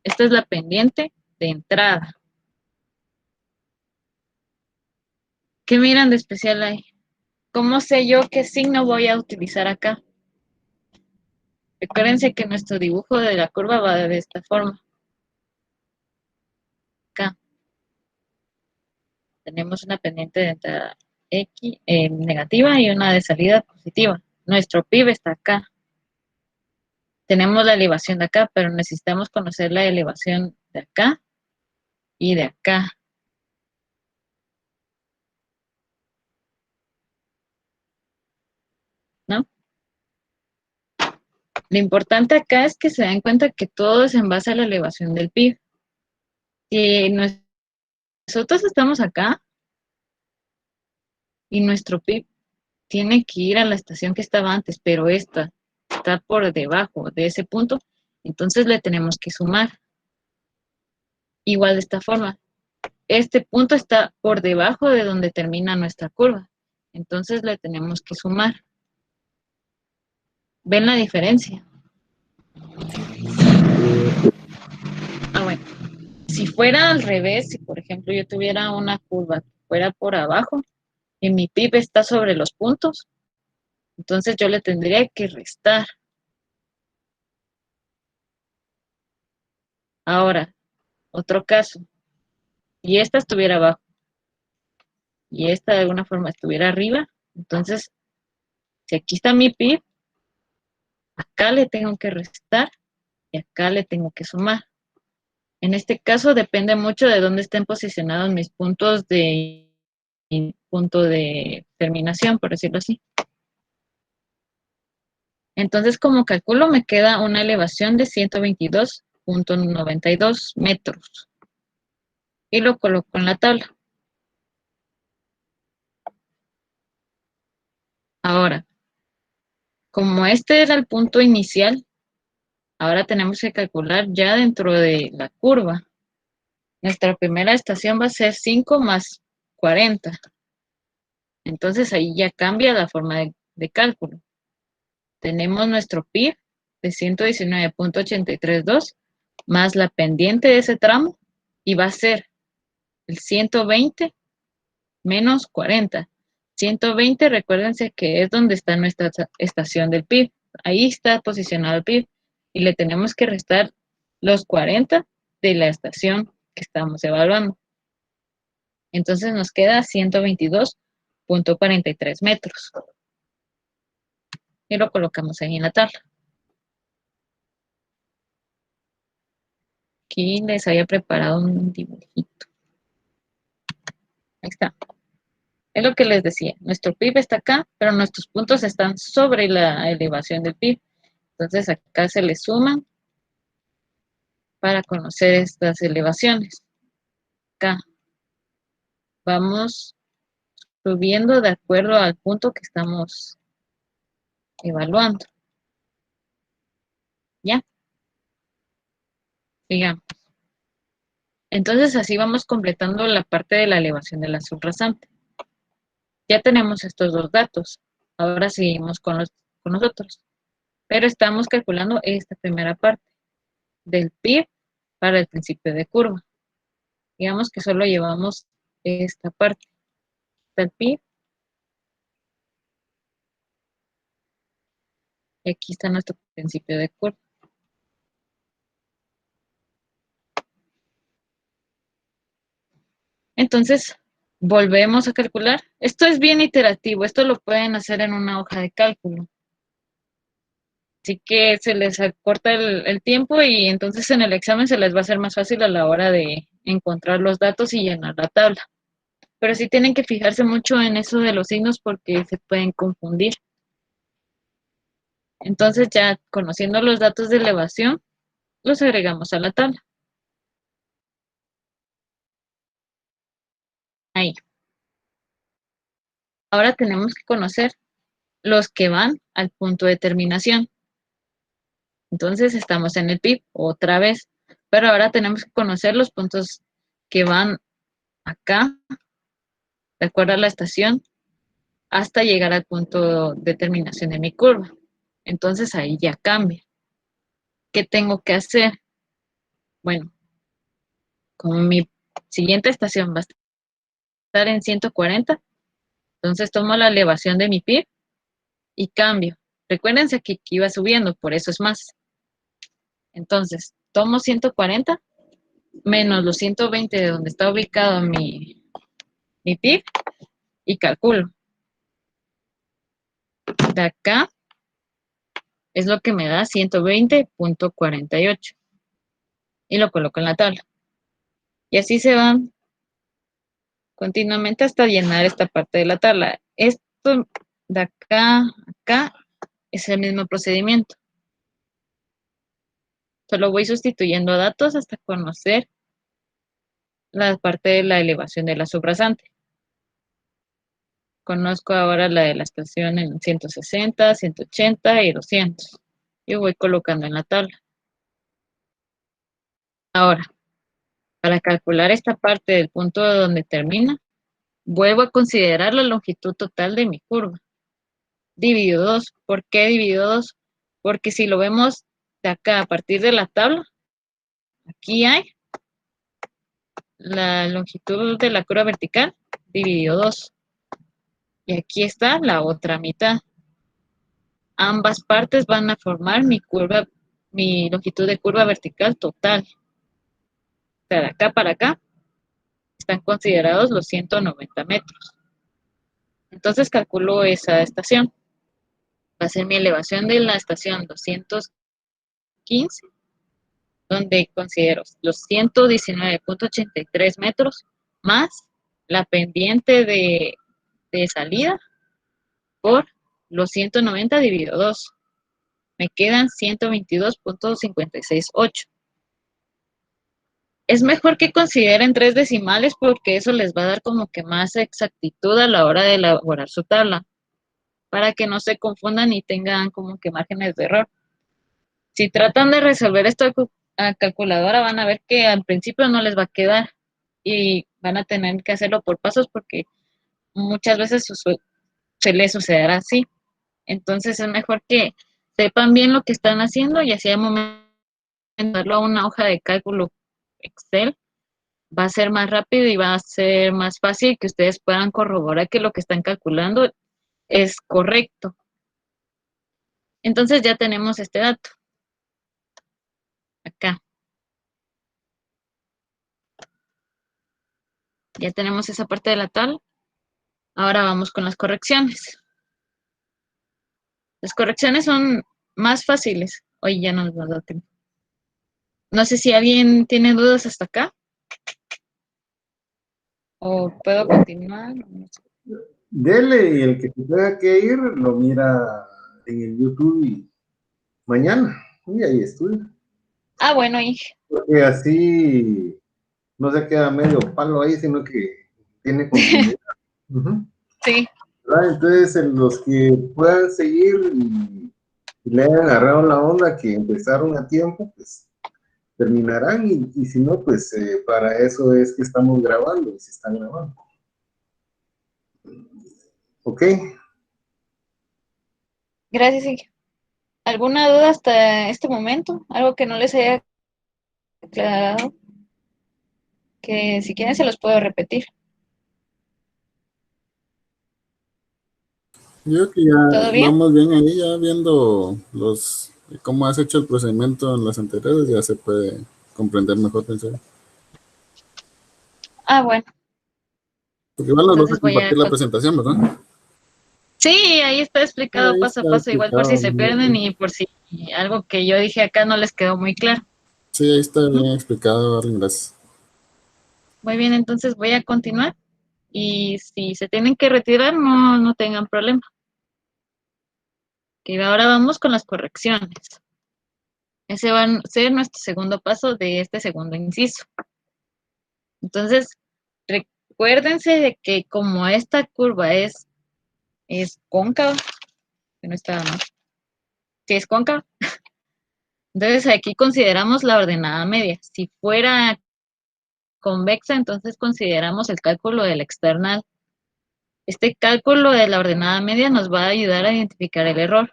Esta es la pendiente de entrada. ¿Qué miran de especial ahí? ¿Cómo sé yo qué signo voy a utilizar acá? Recuérdense que nuestro dibujo de la curva va de esta forma. Acá. Tenemos una pendiente de entrada X, negativa y una de salida positiva. Nuestro PIB está acá. Tenemos la elevación de acá, pero necesitamos conocer la elevación de acá y de acá. ¿No? Lo importante acá es que se den cuenta que todo es en base a la elevación del PIB. Si nosotros estamos acá y nuestro PIB tiene que ir a la estación que estaba antes, pero esta está por debajo de ese punto, entonces le tenemos que sumar. Igual de esta forma. Este punto está por debajo de donde termina nuestra curva. Entonces le tenemos que sumar. ¿Ven la diferencia? Bueno. Si fuera al revés, si por ejemplo yo tuviera una curva que fuera por abajo y mi PIB está sobre los puntos, entonces yo le tendría que restar. Ahora, otro caso. Y esta estuviera abajo y esta de alguna forma estuviera arriba, entonces si aquí está mi PIB, acá le tengo que restar y acá le tengo que sumar. En este caso depende mucho de dónde estén posicionados mis punto de terminación, por decirlo así. Entonces, como calculo, me queda una elevación de 122.92 metros. Y lo coloco en la tabla. Ahora, como este era el punto inicial, ahora tenemos que calcular ya dentro de la curva. Nuestra primera estación va a ser 5 más 40. Entonces ahí ya cambia la forma de cálculo. Tenemos nuestro PIB de 119.832 más la pendiente de ese tramo y va a ser el 120 menos 40. 120, recuérdense que es donde está nuestra estación del PIB. Ahí está posicionado el PIB y le tenemos que restar los 40 de la estación que estamos evaluando. Entonces nos queda 122.43 metros. Y lo colocamos ahí en la tabla. Aquí les había preparado un dibujito. Ahí está. Es lo que les decía. Nuestro PIB está acá, pero nuestros puntos están sobre la elevación del PIB. Entonces acá se le suman para conocer estas elevaciones. Acá vamos subiendo de acuerdo al punto que estamos evaluando. ¿Ya? Sigamos. Entonces así vamos completando la parte de la elevación de la subrasante. Ya tenemos estos dos datos. Ahora seguimos con los otros. Pero estamos calculando esta primera parte del PIB para el principio de curva. Digamos que solo llevamos esta parte. Está el PIB. Y aquí está nuestro principio de curva. Entonces, volvemos a calcular. Esto es bien iterativo, esto lo pueden hacer en una hoja de cálculo. Así que se les acorta el tiempo y entonces en el examen se les va a hacer más fácil a la hora de encontrar los datos y llenar la tabla. Pero sí tienen que fijarse mucho en eso de los signos porque se pueden confundir. Entonces ya conociendo los datos de elevación, los agregamos a la tabla. Ahí. Ahora tenemos que conocer los que van al punto de terminación. Entonces estamos en el PIB otra vez, pero ahora tenemos que conocer los puntos que van acá, de acuerdo a la estación, hasta llegar al punto de terminación de mi curva. Entonces ahí ya cambia. ¿Qué tengo que hacer? Bueno, como mi siguiente estación va a estar en 140, entonces tomo la elevación de mi PIB y cambio. Recuérdense que aquí iba subiendo, por eso es más. Entonces, tomo 140 menos los 120 de donde está ubicado mi PIB y calculo. De acá es lo que me da 120.48 y lo coloco en la tabla. Y así se van continuamente hasta llenar esta parte de la tabla. Esto de acá a acá es el mismo procedimiento. Solo voy sustituyendo datos hasta conocer la parte de la elevación de la subrasante. Conozco ahora la de la estación en 160, 180 y 200. Yo voy colocando en la tabla. Ahora, para calcular esta parte del punto donde termina, vuelvo a considerar la longitud total de mi curva. Divido 2. ¿Por qué divido 2? Porque si lo vemos de acá a partir de la tabla, aquí hay la longitud de la curva vertical, dividido 2. Y aquí está la otra mitad. Ambas partes van a formar mi longitud de curva vertical total. O sea, de acá para acá están considerados los 190 metros. Entonces calculo esa estación. Va a ser mi elevación de la estación 215, donde considero los 119.83 metros más la pendiente de salida por los 190 dividido 2. Me quedan 122.568. Es mejor que consideren 3 decimales porque eso les va a dar como que más exactitud a la hora de elaborar su tabla, para que no se confundan y tengan como que márgenes de error. Si tratan de resolver esto a calculadora, van a ver que al principio no les va a quedar y van a tener que hacerlo por pasos porque muchas veces se les sucederá así. Entonces es mejor que sepan bien lo que están haciendo y así al momento de darlo a una hoja de cálculo Excel, va a ser más rápido y va a ser más fácil que ustedes puedan corroborar que lo que están calculando es correcto. Entonces ya tenemos este dato. Acá. Ya tenemos esa parte de la tabla. Ahora vamos con las correcciones. Las correcciones son más fáciles. Hoy ya no nos va a dar tiempo. No sé si alguien tiene dudas hasta acá. ¿O puedo continuar? No sé. Dele, y el que se tenga que ir lo mira en el YouTube y mañana. Y ahí estudia. Ah, bueno, Inge. Porque así no se queda medio palo ahí, sino que tiene continuidad. Ujú. Sí. ¿Verdad? Entonces, en los que puedan seguir y le hayan agarrado la onda que empezaron a tiempo, pues terminarán y si no, pues para eso es que estamos grabando y se están grabando. ¿Ok? Gracias, Inge. ¿Alguna duda hasta este momento? ¿Algo que no les haya aclarado? Que si quieren se los puedo repetir. Yo creo que ya ¿Todo bien? vamos bien ahí, ya viendo cómo has hecho el procedimiento en las anteriores, ya se puede comprender mejor, pensé. Ah, bueno, Porque igual nos vas a entonces voy a... compartir la presentación, ¿verdad? Sí, ahí está explicado Ahí paso a está paso, igual por si explicado. se pierden y por si algo que yo dije acá no les quedó muy claro. Sí, ahí está Ujú. bien explicado, Arlen, gracias. Muy bien, entonces voy a continuar y si se tienen que retirar, no tengan problema. Que ahora vamos con las correcciones. Ese va a ser nuestro segundo paso de este segundo inciso. Entonces, recuérdense de que como esta curva es cóncava, que no está mal, si es cóncava, entonces aquí consideramos la ordenada media. Si fuera convexa, entonces consideramos el cálculo del external. Este cálculo de la ordenada media nos va a ayudar a identificar el error.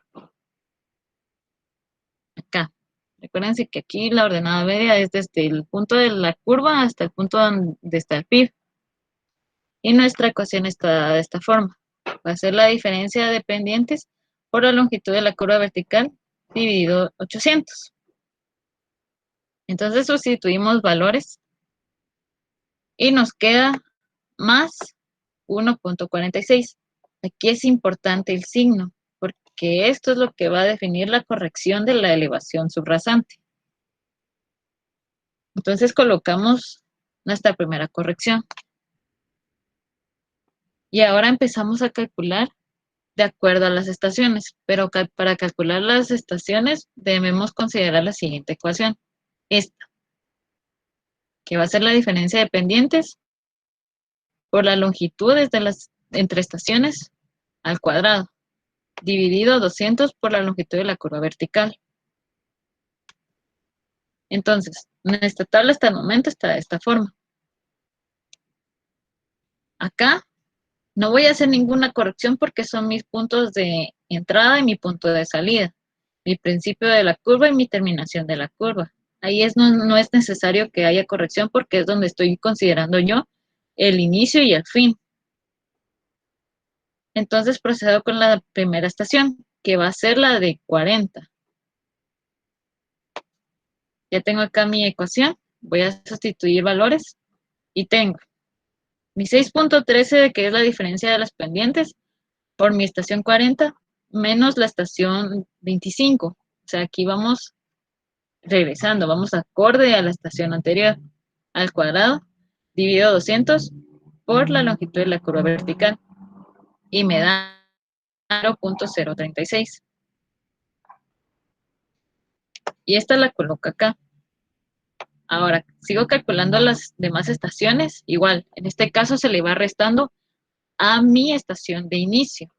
Acá. Recuérdense que aquí la ordenada media es desde el punto de la curva hasta el punto donde está el PIB. Y nuestra ecuación está de esta forma. Va a ser la diferencia de pendientes por la longitud de la curva vertical dividido 800. Entonces sustituimos valores y nos queda más 1.46. Aquí es importante el signo, porque esto es lo que va a definir la corrección de la elevación subrasante. Entonces colocamos nuestra primera corrección. Y ahora empezamos a calcular de acuerdo a las estaciones, pero para calcular las estaciones debemos considerar la siguiente ecuación. Esta, que va a ser la diferencia de pendientes por la longitud entre estaciones al cuadrado, dividido 200 por la longitud de la curva vertical. Entonces, nuestra tabla hasta el momento está de esta forma. Acá no voy a hacer ninguna corrección porque son mis puntos de entrada y mi punto de salida, mi principio de la curva y mi terminación de la curva. Ahí no es necesario que haya corrección porque es donde estoy considerando yo el inicio y el fin. Entonces procedo con la primera estación, que va a ser la de 40. Ya tengo acá mi ecuación, voy a sustituir valores y tengo mi 6.13, que es la diferencia de las pendientes, por mi estación 40 menos la estación 25. O sea, aquí vamos regresando, vamos acorde a la estación anterior, al cuadrado, dividido 200 por la longitud de la curva vertical y me da 0.036. Y esta la coloco acá. Ahora, sigo calculando las demás estaciones. Igual, en este caso se le va restando a mi estación de inicio.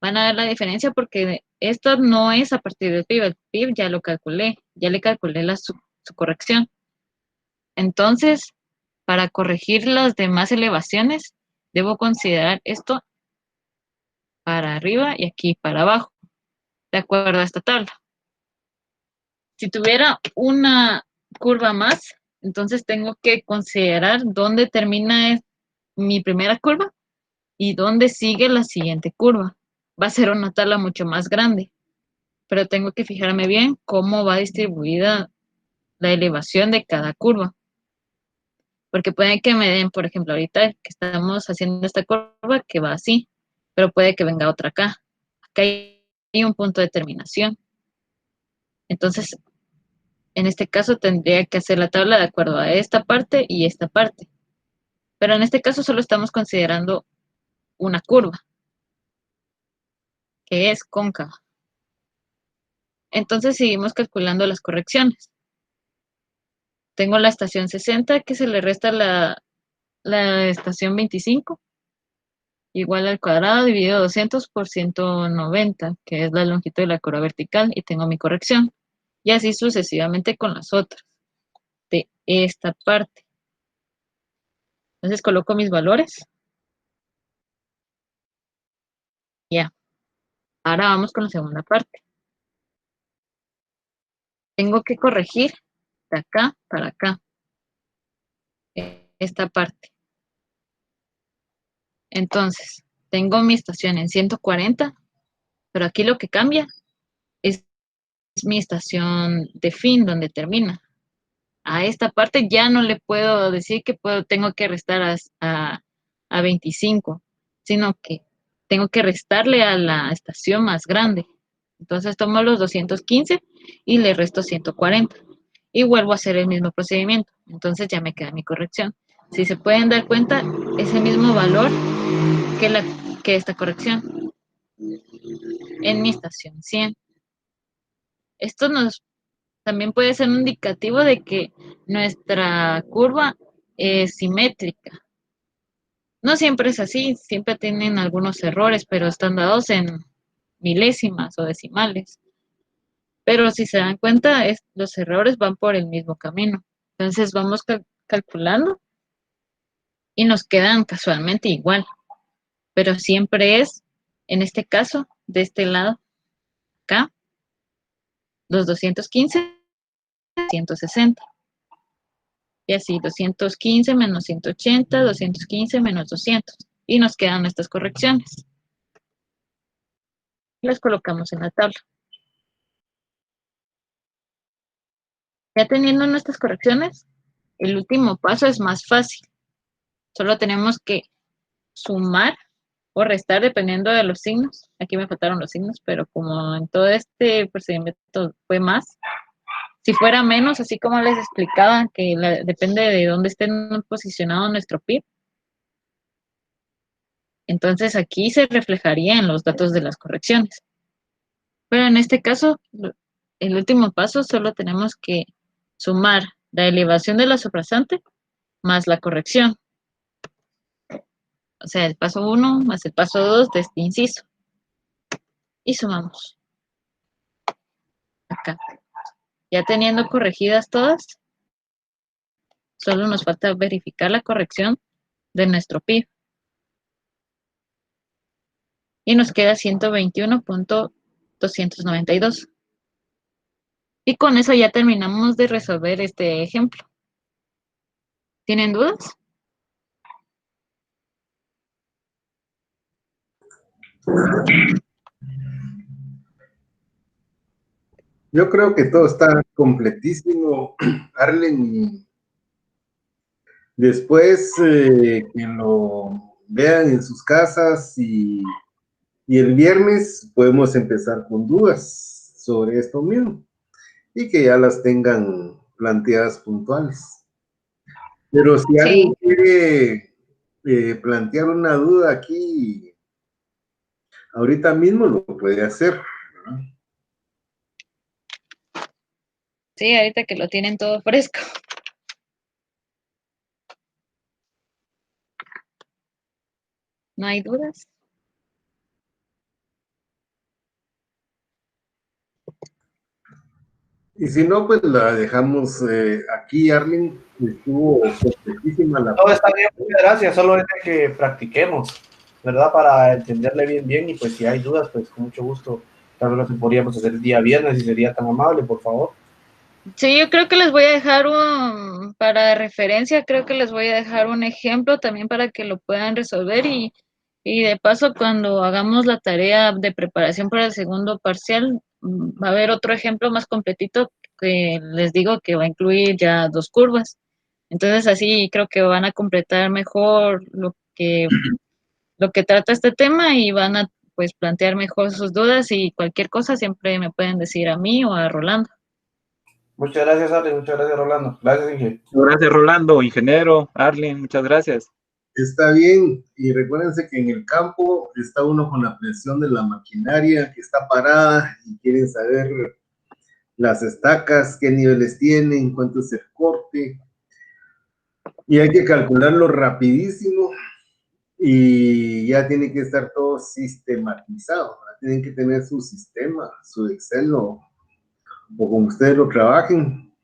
Van a ver la diferencia porque esto no es a partir del PIB. El PIB ya lo calculé, ya le calculé su corrección. Entonces, para corregir las demás elevaciones, debo considerar esto para arriba y aquí para abajo, de acuerdo a esta tabla. Si tuviera una curva más, entonces tengo que considerar dónde termina mi primera curva y dónde sigue la siguiente curva. Va a ser una tabla mucho más grande, pero tengo que fijarme bien cómo va distribuida la elevación de cada curva. Porque puede que me den, por ejemplo, ahorita que estamos haciendo esta curva que va así, pero puede que venga otra acá. Acá hay un punto de terminación. Entonces, en este caso tendría que hacer la tabla de acuerdo a esta parte y esta parte. Pero en este caso solo estamos considerando una curva, que es cóncava. Entonces seguimos calculando las correcciones. Tengo la estación 60 que se le resta la estación 25, igual al cuadrado dividido 200 por 190, que es la longitud de la curva vertical, y tengo mi corrección. Y así sucesivamente con las otras de esta parte. Entonces coloco mis valores. Ya. Ahora vamos con la segunda parte. Tengo que corregir de acá para acá esta parte. Entonces, tengo mi estación en 140, pero aquí lo que cambia es mi estación de fin, donde termina. A esta parte ya no le puedo decir que tengo que restar a 25, sino que tengo que restarle a la estación más grande. Entonces tomo los 215 y le resto 140. Y vuelvo a hacer el mismo procedimiento. Entonces ya me queda mi corrección. Si se pueden dar cuenta, es el mismo valor que esta corrección en mi estación 100. Esto también puede ser un indicativo de que nuestra curva es simétrica. No siempre es así, siempre tienen algunos errores, pero están dados en milésimas o decimales. Pero si se dan cuenta, los errores van por el mismo camino. Entonces vamos calculando y nos quedan casualmente igual. Pero siempre es, en este caso, de este lado, acá, los 215, 160. Y así, 215 menos 180, 215 menos 200. Y nos quedan estas correcciones. Las colocamos en la tabla. Ya teniendo nuestras correcciones, el último paso es más fácil. Solo tenemos que sumar o restar dependiendo de los signos. Aquí me faltaron los signos, pero como en todo este procedimiento fue más, si fuera menos, así como les explicaba, que depende de dónde esté posicionado nuestro PIB, entonces aquí se reflejaría en los datos de las correcciones. Pero en este caso, el último paso solo tenemos que sumar la elevación de la sobrasante más la corrección. O sea, el paso 1 más el paso 2 de este inciso. Y sumamos. Acá. Ya teniendo corregidas todas, solo nos falta verificar la corrección de nuestro PIB. Y nos queda 121.292. Y con eso ya terminamos de resolver este ejemplo. ¿Tienen dudas? Yo creo que todo está completísimo, Arlen, y después que lo vean en sus casas y el viernes podemos empezar con dudas sobre esto mismo y que ya las tengan planteadas puntuales. Pero si alguien quiere plantear una duda aquí, ahorita mismo lo puede hacer, ¿verdad? Sí, ahorita que lo tienen todo fresco. ¿No hay dudas? Y si no, pues la dejamos aquí, Arlen. Estuvo completísima la... Todo está bien, muchas gracias. Solo es de que practiquemos, ¿verdad? Para entenderle bien. Y pues si hay dudas, pues con mucho gusto. Tal vez lo podríamos hacer el día viernes si sería tan amable, por favor. Sí, yo creo que les voy a dejar para referencia, creo que les voy a dejar un ejemplo también para que lo puedan resolver y de paso cuando hagamos la tarea de preparación para el segundo parcial, va a haber otro ejemplo más completito que les digo que va a incluir ya 2 curvas. Entonces así creo que van a completar mejor lo que trata este tema y van a pues plantear mejor sus dudas y cualquier cosa siempre me pueden decir a mí o a Rolando. Muchas gracias, Arlen. Muchas gracias, Rolando. Gracias, Inge. Gracias, Rolando, ingeniero, Arlen, muchas gracias. Está bien, y recuérdense que en el campo está uno con la presión de la maquinaria que está parada y quieren saber las estacas, qué niveles tienen, cuánto es el corte, y hay que calcularlo rapidísimo y ya tiene que estar todo sistematizado, ¿verdad? Tienen que tener su sistema, su Excel o como ustedes lo trabajen,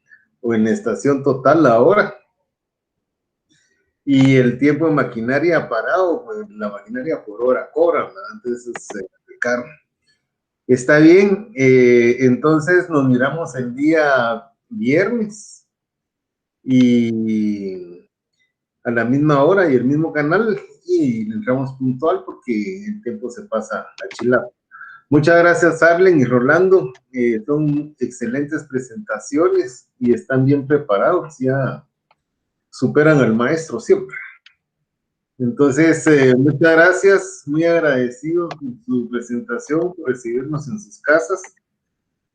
o en estación total la hora. Y el tiempo de maquinaria parado, pues la maquinaria por hora cobra, ¿verdad? Entonces es caro. Está bien, entonces nos miramos el día viernes y a la misma hora y el mismo canal y le entramos puntual porque el tiempo se pasa a chilar. Muchas gracias, Arlen y Rolando. Son excelentes presentaciones y están bien preparados. Ya superan al maestro siempre. Entonces, muchas gracias. Muy agradecido por su presentación, por recibirnos en sus casas.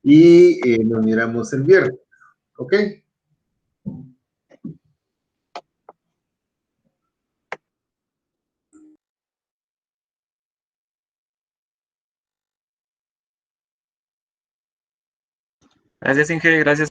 Y nos miramos el viernes. ¿Ok? Gracias, Inge, gracias.